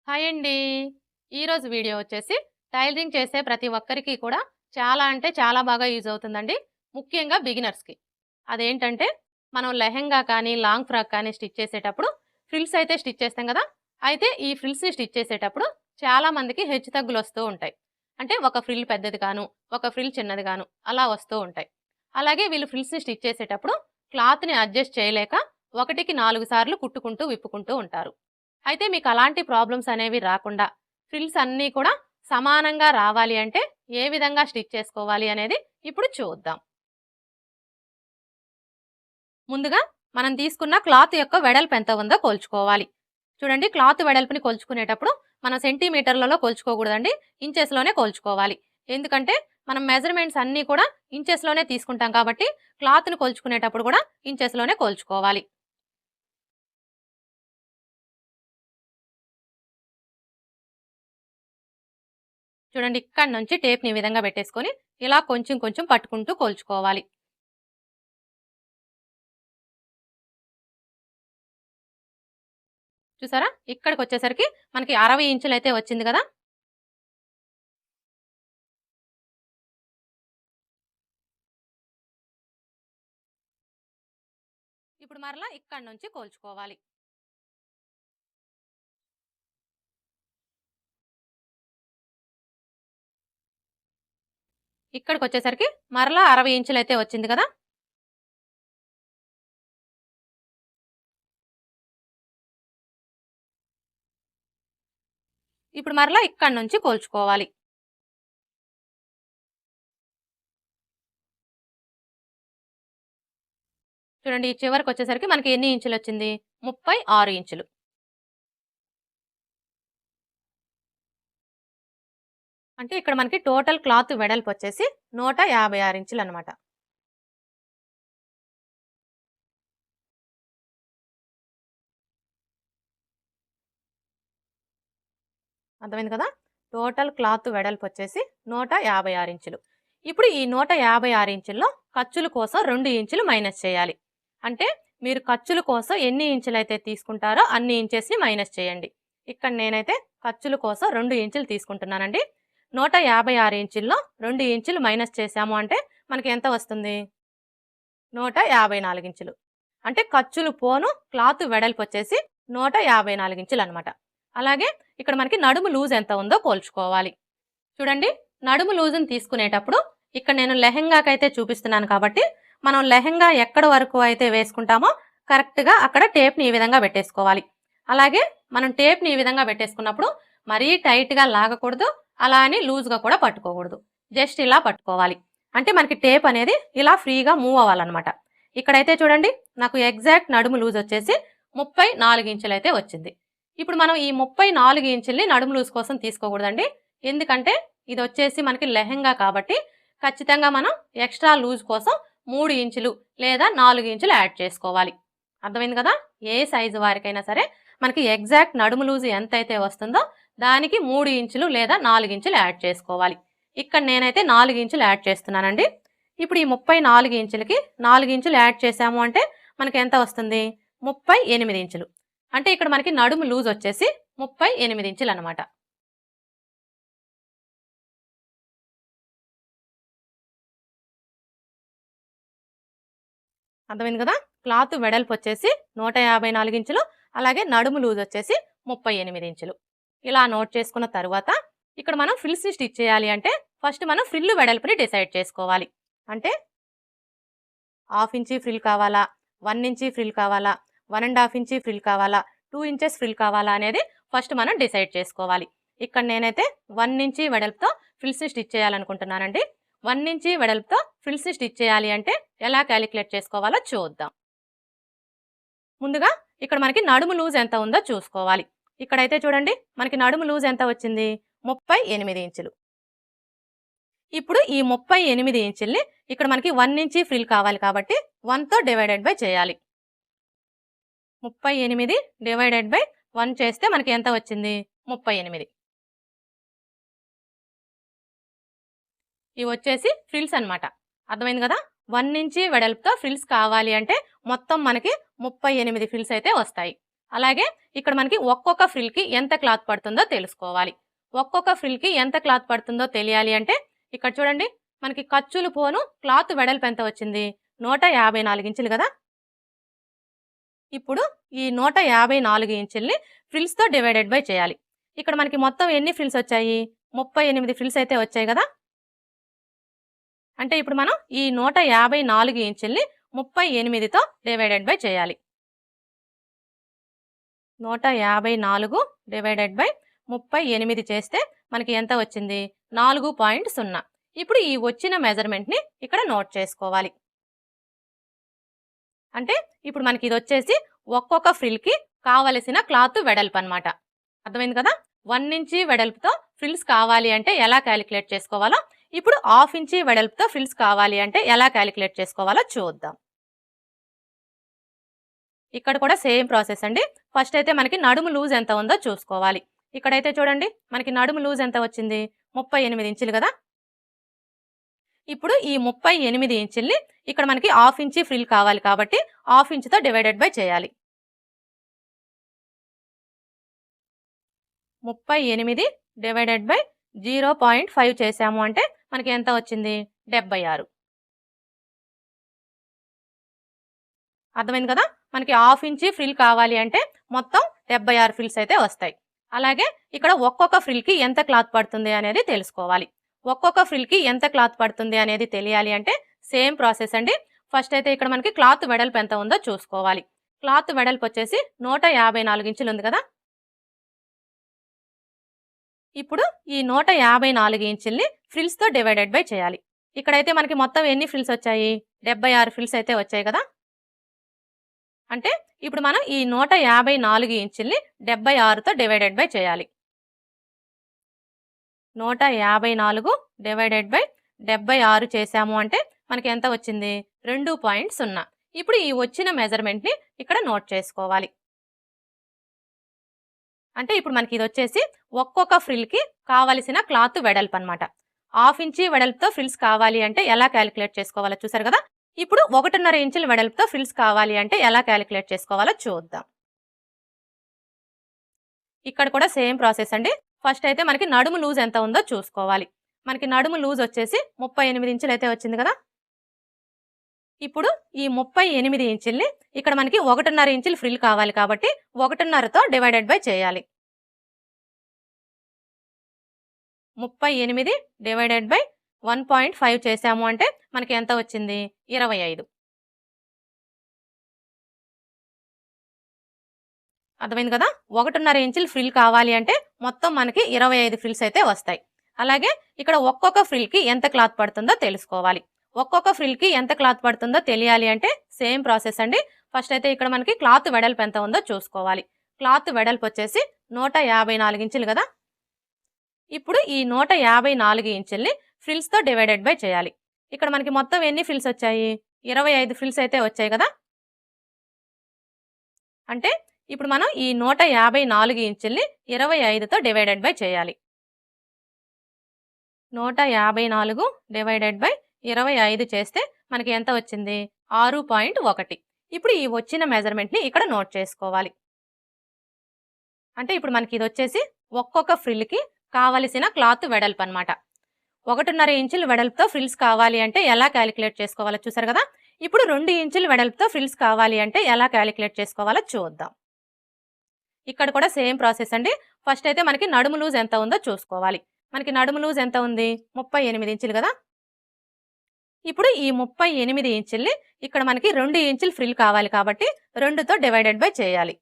Hi అండి. ఈరోజు video వచ్చేసి టైలరింగ్ చేసే ప్రతి ఒక్కరికి కూడా చాలా అంటే చాలా బాగా యూజ్ అవుతుందండి. ముఖ్యంగా బిగినర్స్‌కి. అదేంటంటే మనం లెహెంగా కానీ, లాంగ్ ఫ్రాక్ కానీ స్టిచ్ చేసేటప్పుడు ఫ్రిల్స్ అయితే స్టిచ్ చేస్తాం కదా! అయితే ఈ ఫ్రిల్స్‌ని స్టిచ్ చేసేటప్పుడు చాలా మందికి హెచ్చుతగ్గులొస్తూ ఉంటాయి. అంటే ఒక ఫ్రిల్ పెద్దది గాను, ఒక ఫ్రిల్ చిన్నది గాను అలా వస్తూ ఉంటాయి. అలాగే వీళ్ళు ఫ్రిల్స్‌ని స్టిచ్ చేసేటప్పుడు క్లాత్‌ని అడ్జస్ట్ చేయలేక ఒకటికి 4 సార్లు కుట్టుకుంటూ, విప్పుకుంటూ ఉంటారు. అయితే మీకు అలాంటి ప్రాబ్లమ్స్ అనేవి రాకుండా ఫ్రిల్స్ అన్నీ కూడా సమానంగా రావాలి అంటే ఏ విధంగా స్టిచ్ చేసుకోవాలి అనేది ఇప్పుడు చూద్దాం. ముందుగా మనం తీసుకున్న క్లాత్ యొక్క వెడల్పు ఎంత ఉందో కొలుచుకోవాలి. చూడండి, క్లాత్ వెడల్పుని కొలుచుకునేటప్పుడు మనం సెంటీమీటర్లలో కొలుచుకోకూడదండి, ఇంచెస్‌లోనే కొలుచుకోవాలి. ఎందుకంటే మనం మెజర్‌మెంట్స్ అన్నీ కూడా ఇంచెస్‌లోనే తీసుకుంటాం కాబట్టి క్లాత్‌ని కొలుచుకునేటప్పుడు కూడా ఇంచెస్‌లోనే కొలుచుకోవాలి. చూడండి, ఇక్కడి నుంచి టేప్‌ని ఈ విధంగా పెట్టేసుకొని ఇలా కొంచెం కొంచెం పట్టుకుంటూ కొలుచుకోవాలి. చూసారా? ఇక్కడికొచ్చేసరికి మనకి 60 ఇంచులైతే వచ్చింది గదా! ఇప్పుడు మరలా ఇక్కడి నుంచి కొలుచుకోవాలి. ఇక్కడికొచ్చేసరికి మరలా 60 ఇంచులైతే వచ్చింది కదా! ఇప్పుడు మరలా ఇక్కడి నుంచి కొలుచుకోవాలి. చూడండి, ఈ చివరకొచ్చేసరికి మనకి ఎన్ని ఇంచులొచ్చింది? 36 ఇంచులు. అంటే ఇక్కడ మనకి టోటల్ క్లాత్ వెడల్పొచ్చేసి 156 ఇంచులనమాట. అర్థమైంది కదా! టోటల్ క్లాత్ వెడల్పొచ్చేసి 156 ఇంచులు. ఇప్పుడు ఈ 156 ఇంచుల్లో ఖర్చుల కోసం 2 ఇంచులు మైనస్ చేయాలి. అంటే మీరు ఖర్చుల కోసం ఎన్ని ఇంచులైతే తీసుకుంటారో అన్ని ఇంచెస్‌ని మైనస్ చేయండి. ఇక్కడ నేనైతే ఖర్చుల కోసం 2 ఇంచులు తీసుకుంటున్నానండి. 156 ఇంచుల్లో 2 ఇంచులు మైనస్ చేశాము అంటే మనకి ఎంత వస్తుంది? 154 ఇంచులు. అంటే ఖర్చులు పోను క్లాత్ వెడల్పొచ్చేసి 154 ఇంచులనమాట. అలాగే ఇక్కడ మనకి నడుము లూజ్ ఎంత ఉందో కొలుచుకోవాలి. చూడండి, నడుము లూజుని తీసుకునేటప్పుడు ఇక్కడ నేను లెహెంగాకైతే చూపిస్తున్నాను కాబట్టి మనం లెహెంగా ఎక్కడ వరకు అయితే వేసుకుంటామో కరెక్ట్‌గా అక్కడ టేప్‌ని ఈ విధంగా పెట్టేసుకోవాలి. అలాగే మనం టేప్‌ని ఈ విధంగా పెట్టేసుకున్నప్పుడు మరీ టైట్‌గా లాగకూడదు, అలా అని లూజ్‌గా కూడా పట్టుకోకూడదు. జస్ట్ ఇలా పట్టుకోవాలి. అంటే మనకి టేప్ అనేది ఇలా ఫ్రీగా మూవ్ అవ్వాలన్నమాట. ఇక్కడైతే చూడండి, నాకు ఎగ్జాక్ట్ నడుము లూజ్ వచ్చేసి 34 ఇంచులైతే వచ్చింది. ఇప్పుడు మనం ఈ 34 ఇంచుల్ని నడుము లూజ్ కోసం తీసుకోకూడదండి. ఎందుకంటే ఇదొచ్చేసి మనకి లెహెంగా కాబట్టి ఖచ్చితంగా మనం ఎక్స్ట్రా లూజ్ కోసం 3 ఇంచులు లేదా 4 ఇంచులు యాడ్ చేసుకోవాలి. అర్థమైంది కదా! ఏ సైజు వారికైనా సరే మనకి ఎగ్జాక్ట్ నడుము లూజ్ ఎంతైతే వస్తుందో దానికి 3 ఇంచులు లేదా 4 ఇంచులు యాడ్ చేసుకోవాలి. ఇక్కడ నేనైతే 4 ఇంచులు యాడ్ చేస్తున్నానండి. ఇప్పుడు ఈ 34 ఇంచులకి 4 ఇంచులు యాడ్ చేశాము అంటే మనకి ఎంత వస్తుంది? 38 ఇంచులు. అంటే ఇక్కడ మనకి నడుము లూజ్ వచ్చేసి 38 ఇంచులనమాట. అర్థమైంది కదా! క్లాత్ వెడల్పు వచ్చేసి 154 ఇంచులు, అలాగే నడుము లూజ్ వచ్చేసి 38 ఇంచులు. ఇలా నోట్ చేసుకున్న తరువాత ఇక్కడ మనం ఫ్రిల్స్‌ని స్టిచ్ చేయాలి అంటే ఫస్ట్ మనం ఫ్రిల్ వెడల్పుని డిసైడ్ చేసుకోవాలి. అంటే 1/2 ఇంచీ ఫ్రిల్ కావాలా? 1 ఇంచీ ఫ్రిల్ కావాలా? 1 ½ ఇంచీ ఫ్రిల్ కావాలా? 2 ఇంచెస్ ఫ్రిల్ కావాలా? అనేది ఫస్ట్ మనం డిసైడ్ చేసుకోవాలి. ఇక్కడ నేనైతే 1 ఇంచీ వెడల్పుతో ఫ్రిల్స్‌ని స్టిచ్ చేయాలనుకుంటున్నానండి. 1 ఇంచీ వెడల్పుతో ఫ్రిల్స్‌ని స్టిచ్ చేయాలి అంటే ఎలా క్యాలిక్యులేట్ చేసుకోవాలో చూద్దాం. ముందుగా ఇక్కడ మనకి నడుము లూజ్ ఎంత ఉందో చూసుకోవాలి. ఇక్కడైతే చూడండి, మనకి నడుము లూజ్ ఎంత వచ్చింది? 38 ఇంచులు. ఇప్పుడు ఈ 38 ఇంచుల్ని ఇక్కడ మనకి 1 ఇంచీ ఫ్రిల్ కావాలి కాబట్టి 1తో డివైడెడ్ బై చేయాలి. 38 డివైడెడ్ బై 1 చేస్తే మనకి ఎంత వచ్చింది? 38. ఇవి వచ్చేసి ఫ్రిల్స్ అనమాట. అర్థమైంది కదా! 1 ఇంచీ వెడల్పుతో ఫ్రిల్స్ కావాలి అంటే మొత్తం మనకి 38 ఫ్రిల్స్ అయితే వస్తాయి. అలాగే ఇక్కడ మనకి ఒక్కొక్క ఫ్రిల్కి ఎంత క్లాత్ పడుతుందో తెలుసుకోవాలి. ఒక్కొక్క ఫ్రిల్కి ఎంత క్లాత్ పడుతుందో తెలియాలి అంటే ఇక్కడ చూడండి, మనకి ఖర్చులు పోను క్లాత్ వెడల్పు ఎంత వచ్చింది, 154 ఇంచులు కదా. ఇప్పుడు ఈ 154 ఇంచుల్ని ఫ్రిల్స్తో డివైడెడ్ బై చేయాలి. ఇక్కడ మనకి మొత్తం ఎన్ని ఫ్రిల్స్ వచ్చాయి, 38 ఫ్రిల్స్ అయితే వచ్చాయి కదా. అంటే ఇప్పుడు మనం ఈ 154 ఇంచుల్ని 38తో డివైడెడ్ బై చేయాలి. 154 డివైడెడ్ బై 38 చేస్తే మనకి ఎంత వచ్చింది, 4.0. ఇప్పుడు ఈ వచ్చిన మెజర్మెంట్ని ఇక్కడ నోట్ చేసుకోవాలి. అంటే ఇప్పుడు మనకి ఇది వచ్చేసి ఒక్కొక్క ఫ్రిల్కి కావలసిన క్లాత్ వెడల్పు అనమాట. అర్థమైంది కదా. 1 ఇంచి వెడల్పుతో ఫ్రిల్స్ కావాలి అంటే ఎలా క్యాలిక్యులేట్ చేసుకోవాలో, ఇప్పుడు 1/2 ఇంచి వెడల్పుతో ఫ్రిల్స్ కావాలి అంటే ఎలా క్యాలిక్యులేట్ చేసుకోవాలో చూద్దాం. ఇక్కడ కూడా సేమ్ ప్రాసెస్ అండి. ఫస్ట్ అయితే మనకి నడుము లూజ్ ఎంత ఉందో చూసుకోవాలి. ఇక్కడైతే చూడండి, మనకి నడుము లూజ్ ఎంత వచ్చింది, 38 ఇంచులు కదా. ఇప్పుడు ఈ 38 ఇంచుల్ని ఇక్కడ మనకి 1/2 ఇంచి ఫ్రిల్ కావాలి కాబట్టి 1/2 ఇంచుతో డివైడెడ్ బై చేయాలి. 38 డివైడెడ్ బై 0.5 చేసాము అంటే మనకి ఎంత వచ్చింది, 76. అర్థమైంది కదా. మనకి 1/2 ఇంచి ఫ్రిల్ కావాలి అంటే మొత్తం 76 ఫ్రిల్స్ అయితే వస్తాయి. అలాగే ఇక్కడ ఒక్కొక్క ఫ్రిల్కి ఎంత క్లాత్ పడుతుంది అనేది తెలుసుకోవాలి. ఒక్కొక్క ఫ్రిల్కి ఎంత క్లాత్ పడుతుంది అనేది తెలియాలి అంటే సేమ్ ప్రాసెస్ అండి. ఫస్ట్ అయితే ఇక్కడ మనకి క్లాత్ వెడల్పు ఎంత ఉందో చూసుకోవాలి. క్లాత్ వెడల్పు వచ్చేసి 154 ఇంచులు ఉంది కదా. ఇప్పుడు ఈ 154 ఇంచుల్ని ఫ్రిల్స్తో డివైడెడ్ బై చేయాలి. ఇక్కడైతే మనకి మొత్తం ఎన్ని ఫ్రిల్స్ వచ్చాయి, 76 ఫ్రిల్స్ అయితే వచ్చాయి కదా. అంటే ఇప్పుడు మనం ఈ 154 ఇంచుల్ని 76తో డివైడెడ్ బై చేయాలి. 154 డివైడెడ్ బై 76 చేసాము అంటే మనకి ఎంత వచ్చింది, 2.0. ఇప్పుడు ఈ వచ్చిన మెజర్మెంట్ని ఇక్కడ నోట్ చేసుకోవాలి. అంటే ఇప్పుడు మనకి ఇది వచ్చేసి ఒక్కొక్క ఫ్రిల్కి కావలసిన క్లాత్ వెడల్పు అనమాట. 1/2 ఇంచి వెడల్పుతో ఫ్రిల్స్ కావాలి అంటే ఎలా క్యాలిక్యులేట్ చేసుకోవాలో చూసారు కదా. ఇప్పుడు 1.5 ఇంచుల వెడల్పుతో ఫ్రిల్స్ కావాలి అంటే ఎలా క్యాలిక్యులేట్ చేసుకోవాలో చూద్దాం. ఇక్కడ కూడా సేమ్ ప్రాసెస్ అండి. ఫస్ట్ అయితే మనకి నడుము లూజ్ ఎంత ఉందో చూసుకోవాలి. మనకి నడుము లూజ్ వచ్చేసి 38 ఇంచులు అయితే వచ్చింది కదా. ఇప్పుడు ఈ 38 ఇంచుల్ని ఇక్కడ మనకి 1.5 ఇంచులు ఫ్రిల్ కావాలి కాబట్టి 1.5తో డివైడెడ్ బై చేయాలి. 38 డివైడెడ్ బై 1.5 చేసాము అంటే మనకి ఎంత వచ్చింది, 25. అర్థమైంది కదా. 1.5 ఇంచులు ఫ్రిల్ కావాలి అంటే మొత్తం మనకి 25 ఫ్రిల్స్ అయితే వస్తాయి. అలాగే ఇక్కడ ఒక్కొక్క ఫ్రిల్కి ఎంత క్లాత్ పడుతుందో తెలుసుకోవాలి. ఒక్కొక్క ఫ్రిల్కి ఎంత క్లాత్ పడుతుందో తెలియాలి అంటే సేమ్ ప్రాసెస్ అండి. ఫస్ట్ అయితే ఇక్కడ మనకి క్లాత్ వెడల్పు ఎంత ఉందో చూసుకోవాలి. క్లాత్ వెడల్పు వచ్చేసి 154 ఇంచులు కదా. ఇప్పుడు ఈ 154 ఇంచుల్ని ఫ్రిల్స్తో డివైడెడ్ బై చేయాలి. ఇక్కడ మనకి మొత్తం ఎన్ని ఫ్రిల్స్ వచ్చాయి, 25 ఫ్రిల్స్ అయితే వచ్చాయి కదా. అంటే ఇప్పుడు మనం ఈ 154 ఇంచుల్ని 25తో డివైడెడ్ బై చేయాలి. 154 డివైడెడ్ బై 25 చేస్తే మనకి ఎంత వచ్చింది, 6.1. ఇప్పుడు ఈ వచ్చిన మెజర్మెంట్ని ఇక్కడ నోట్ చేసుకోవాలి. అంటే ఇప్పుడు మనకి ఇది వచ్చేసి ఒక్కొక్క ఫ్రిల్కి కావలసిన క్లాత్ వెడల్పు అనమాట. 1.5 ఇంచుల వెడల్పుతో ఫ్రిల్స్ కావాలి అంటే ఎలా క్యాలిక్యులేట్ చేసుకోవాలో చూసారు కదా. ఇప్పుడు 2 ఇంచుల వెడల్పుతో ఫ్రిల్స్ కావాలి అంటే ఎలా క్యాలిక్యులేట్ చేసుకోవాలో చూద్దాం. ఇక్కడ కూడా సేమ్ ప్రాసెస్ అండి. ఫస్ట్ అయితే మనకి నడుము లూజ్ ఎంత ఉందో చూసుకోవాలి. మనకి నడుము లూజ్ ఎంత ఉంది, 38 ఇంచులు కదా. ఇప్పుడు ఈ 38 ఇంచుల్ని ఇక్కడ మనకి 2 ఇంచులు ఫ్రిల్ కావాలి కాబట్టి 2తో డివైడెడ్ బై చేయాలి.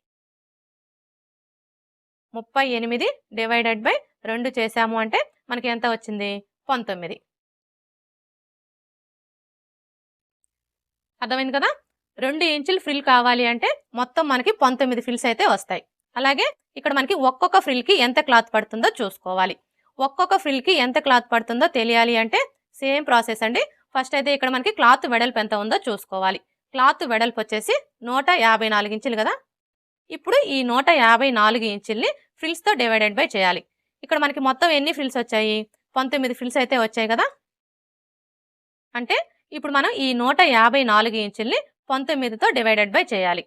38 డివైడెడ్ బై 2 చేసాము అంటే మనకి ఎంత వచ్చింది, 19. అర్థమైంది కదా. 2 ఇంచులు ఫ్రిల్ కావాలి అంటే మొత్తం మనకి 19 ఫ్రిల్స్ అయితే వస్తాయి. అలాగే ఇక్కడ మనకి ఒక్కొక్క ఫ్రిల్కి ఎంత క్లాత్ పడుతుందో చూసుకోవాలి. ఒక్కొక్క ఫ్రిల్కి ఎంత క్లాత్ పడుతుందో తెలియాలి అంటే సేమ్ ప్రాసెస్ అండి. ఫస్ట్ అయితే ఇక్కడ మనకి క్లాత్ వెడల్పు ఎంత ఉందో చూసుకోవాలి. క్లాత్ వెడల్పు వచ్చేసి 154 ఇంచులు కదా. ఇప్పుడు ఈ 154 ఇంచుల్ని ఫ్రిల్స్తో డివైడెడ్ బై చేయాలి. ఇక్కడ మనకి మొత్తం ఎన్ని ఫ్రిల్స్ వచ్చాయి, 19 ఫ్రిల్స్ అయితే వచ్చాయి కదా. అంటే ఇప్పుడు మనం ఈ 154 ఇంచుల్ని 19తో డివైడెడ్ బై చేయాలి.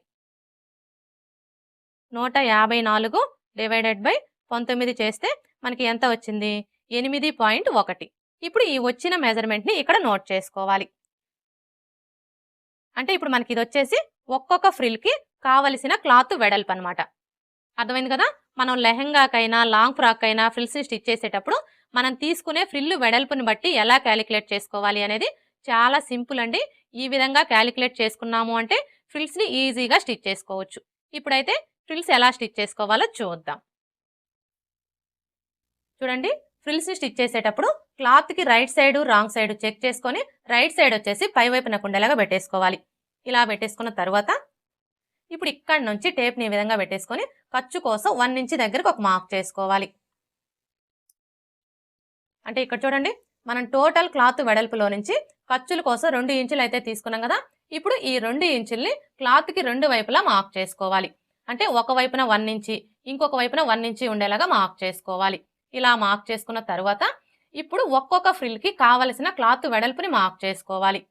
154 డివైడెడ్ బై 19 చేస్తే మనకి ఎంత వచ్చింది? 8.1. ఇప్పుడు ఈ వచ్చిన మెజర్మెంట్ని ఇక్కడ నోట్ చేసుకోవాలి. అంటే ఇప్పుడు మనకి ఇది వచ్చేసి ఒక్కొక్క ఫ్రిల్కి కావలసిన క్లాత్ వెడల్పు అనమాట. అర్థమైంది కదా? మనం లెహంగాకైనా లాంగ్ ఫ్రాక్ అయినా ఫ్రిల్స్ని స్టిచ్ చేసేటప్పుడు మనం తీసుకునే ఫ్రిల్ వెడల్పుని బట్టి ఎలా క్యాలిక్యులేట్ చేసుకోవాలి అనేది చాలా సింపుల్ అండి. ఈ విధంగా క్యాలిక్యులేట్ చేసుకున్నాము అంటే ఫ్రిల్స్ని ఈజీగా స్టిచ్ చేసుకోవచ్చు. ఇప్పుడైతే ఫ్రిల్స్ ఎలా స్టిచ్ చేసుకోవాలో చూద్దాం. చూడండి, ఫ్రిల్స్ని స్టిచ్ చేసేటప్పుడు క్లాత్కి right side wrong side check చేసుకొని రైట్ సైడ్ వచ్చేసి పై వైపున కుండలాగా పెట్టేసుకోవాలి. ఇలా పెట్టేసుకున్న తర్వాత ఇప్పుడు ఇక్కడ నుంచి టేప్ని ఈ విధంగా పెట్టేసుకొని ఖర్చు కోసం 1 ఇంచ్ దగ్గరకు ఒక మార్క్ చేసుకోవాలి. అంటే ఇక్కడ చూడండి, మనం టోటల్ క్లాత్ వెడల్పులో నుంచి ఖర్చుల కోసం 2 ఇంచులు అయితే తీసుకున్నాం కదా. ఇప్పుడు ఈ 2 ఇంచుల్ని క్లాత్కి 2 వైపులా మార్క్ చేసుకోవాలి. అంటే ఒక వైపున 1 ఇంచి ఇంకొక వైపున 1 ఇంచి ఉండేలాగా మార్క్ చేసుకోవాలి. ఇలా మార్క్ చేసుకున్న తర్వాత ఇప్పుడు ఒక్కొక్క ఫ్రిల్కి కావలసిన క్లాత్ వెడల్పుని మార్క్ చేసుకోవాలి.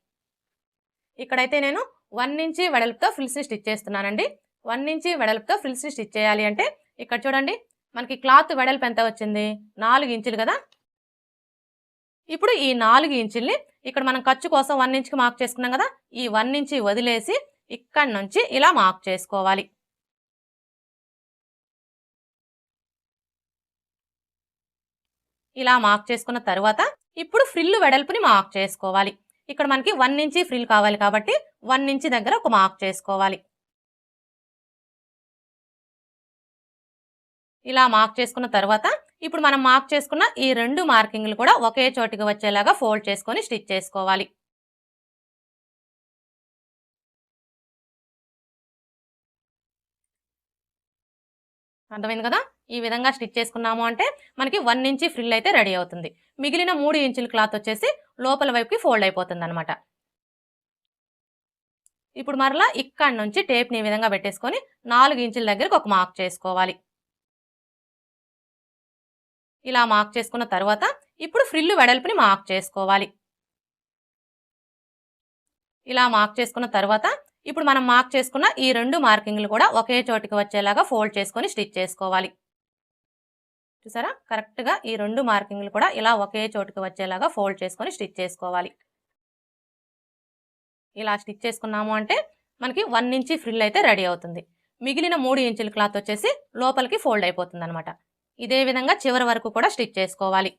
ఇక్కడైతే నేను 1 ఇంచి వెడల్పుతో ఫ్రిల్స్ని స్టిచ్ చేస్తున్నానండి. 1 ఇంచి వెడల్పుతో ఫ్రిల్స్ని స్టిచ్ చేయాలి అంటే ఇక్కడ చూడండి, మనకి క్లాత్ వెడల్పు ఎంత వచ్చింది? 4 ఇంచులు కదా. ఇప్పుడు ఈ 4 ఇంచుల్ని ఇక్కడ మనం ఖర్చు కోసం 1 ఇంచ్కి మార్క్ చేసుకున్నాం కదా, ఈ 1 ఇంచి వదిలేసి ఇక్కడ నుంచి ఇలా మార్క్ చేసుకోవాలి. ఇలా మార్క్ చేసుకున్న తర్వాత ఇప్పుడు ఫ్రిల్ వెడల్పుని మార్క్ చేసుకోవాలి. ఇక్కడ మనకి 1 ఇంచి ఫ్రిల్ కావాలి కాబట్టి 1 ఇంచి దగ్గర ఒక మార్క్ చేసుకోవాలి. ఇలా మార్క్ చేసుకున్న తర్వాత ఇప్పుడు మనం మార్క్ చేసుకున్న ఈ 2 మార్కింగ్లు కూడా ఒకే చోటికి వచ్చేలాగా ఫోల్డ్ చేసుకొని స్టిచ్ చేసుకోవాలి. అర్థమైంది కదా? ఈ విధంగా స్టిచ్ చేసుకున్నాము అంటే మనకి 1 ఇంచి ఫ్రిల్ అయితే రెడీ అవుతుంది. మిగిలిన 3 ఇంచుల క్లాత్ వచ్చేసి లోపల వైపుకి ఫోల్డ్ అయిపోతుంది అనమాట. ఇప్పుడు మరలా ఇక్కడ నుంచి టేప్ని ఈ విధంగా పెట్టేసుకొని 4 ఇంచుల దగ్గరకు ఒక మార్క్ చేసుకోవాలి. ఇలా మార్క్ చేసుకున్న తర్వాత ఇప్పుడు ఫ్రిల్ వెడల్పుని మార్క్ చేసుకోవాలి. ఇలా మార్క్ చేసుకున్న తర్వాత ఇప్పుడు మనం మార్క్ చేసుకున్న ఈ 2 మార్కింగ్లు కూడా ఒకే చోటికి వచ్చేలాగా ఫోల్డ్ చేసుకొని స్టిచ్ చేసుకోవాలి. చూసారా, కరెక్ట్గా ఈ 2 మార్కింగ్లు కూడా ఇలా ఒకే చోటికి వచ్చేలాగా ఫోల్డ్ చేసుకొని స్టిచ్ చేసుకోవాలి. ఇలా స్టిచ్ చేసుకున్నాము అంటే మనకి 1 ఇంచి ఫ్రిల్ అయితే రెడీ అవుతుంది. మిగిలిన 3 ఇంచుల క్లాత్ వచ్చేసి లోపలికి ఫోల్డ్ అయిపోతుంది అనమాట. ఇదే విధంగా చివరి వరకు కూడా స్టిచ్ చేసుకోవాలి.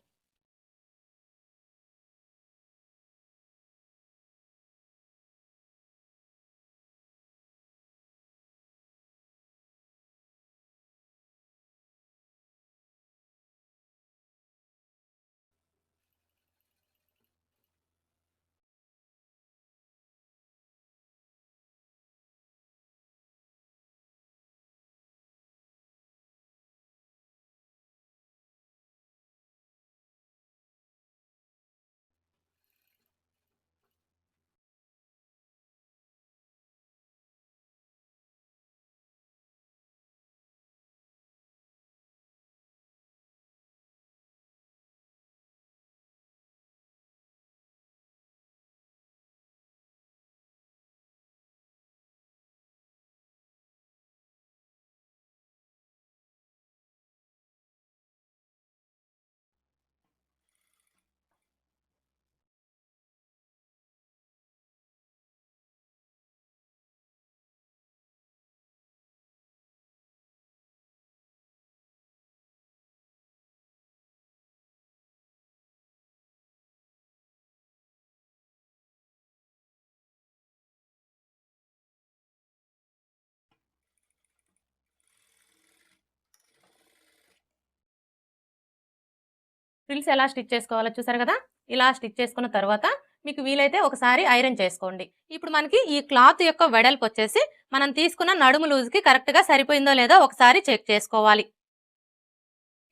ఫ్రిల్స్ ఎలా స్టిచ్ చేసుకోవాలో చూసారు కదా. ఇలా స్టిచ్ చేసుకున్న తర్వాత మీకు వీలైతే ఒకసారి ఐరన్ చేసుకోండి. ఇప్పుడు మనకి ఈ క్లాత్ యొక్క వెడల్పు వచ్చేసి మనం తీసుకున్న నడుము లూజ్కి కరెక్ట్గా సరిపోయిందో లేదో ఒకసారి చెక్ చేసుకోవాలి.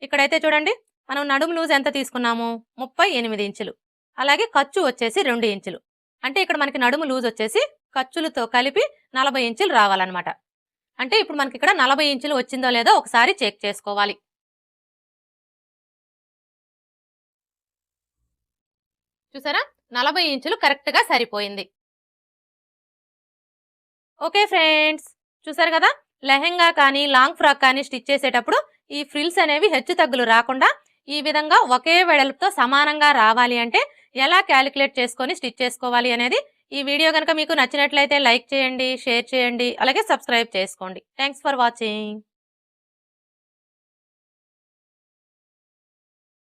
ఇక్కడైతే చూడండి, మనం నడుము లూజ్ ఎంత తీసుకున్నాము? 38 ఇంచులు. అలాగే ఖర్చు వచ్చేసి 2 ఇంచులు. అంటే ఇక్కడ మనకి నడుము లూజ్ వచ్చేసి ఖర్చులతో కలిపి 40 ఇంచులు రావాలన్నమాట. అంటే ఇప్పుడు మనకి ఇక్కడ 40 ఇంచులు వచ్చిందో లేదో ఒకసారి చెక్ చేసుకోవాలి. చూసారా, 40 ఇంచులు కరెక్ట్గా సరిపోయింది. ఓకే ఫ్రెండ్స్, చూసారు కదా, లెహెంగా కానీ లాంగ్ ఫ్రాక్ కానీ స్టిచ్ చేసేటప్పుడు ఈ ఫ్రిల్స్ అనేవి హెచ్చు తగ్గులు రాకుండా ఈ విధంగా ఒకే వెడల్పుతో సమానంగా రావాలి అంటే ఎలా క్యాలిక్యులేట్ చేసుకొని స్టిచ్ చేసుకోవాలి అనేది ఈ వీడియో కనుక మీకు నచ్చినట్లయితే లైక్ చేయండి, షేర్ చేయండి, అలాగే సబ్స్క్రైబ్ చేసుకోండి. Thanks for watching.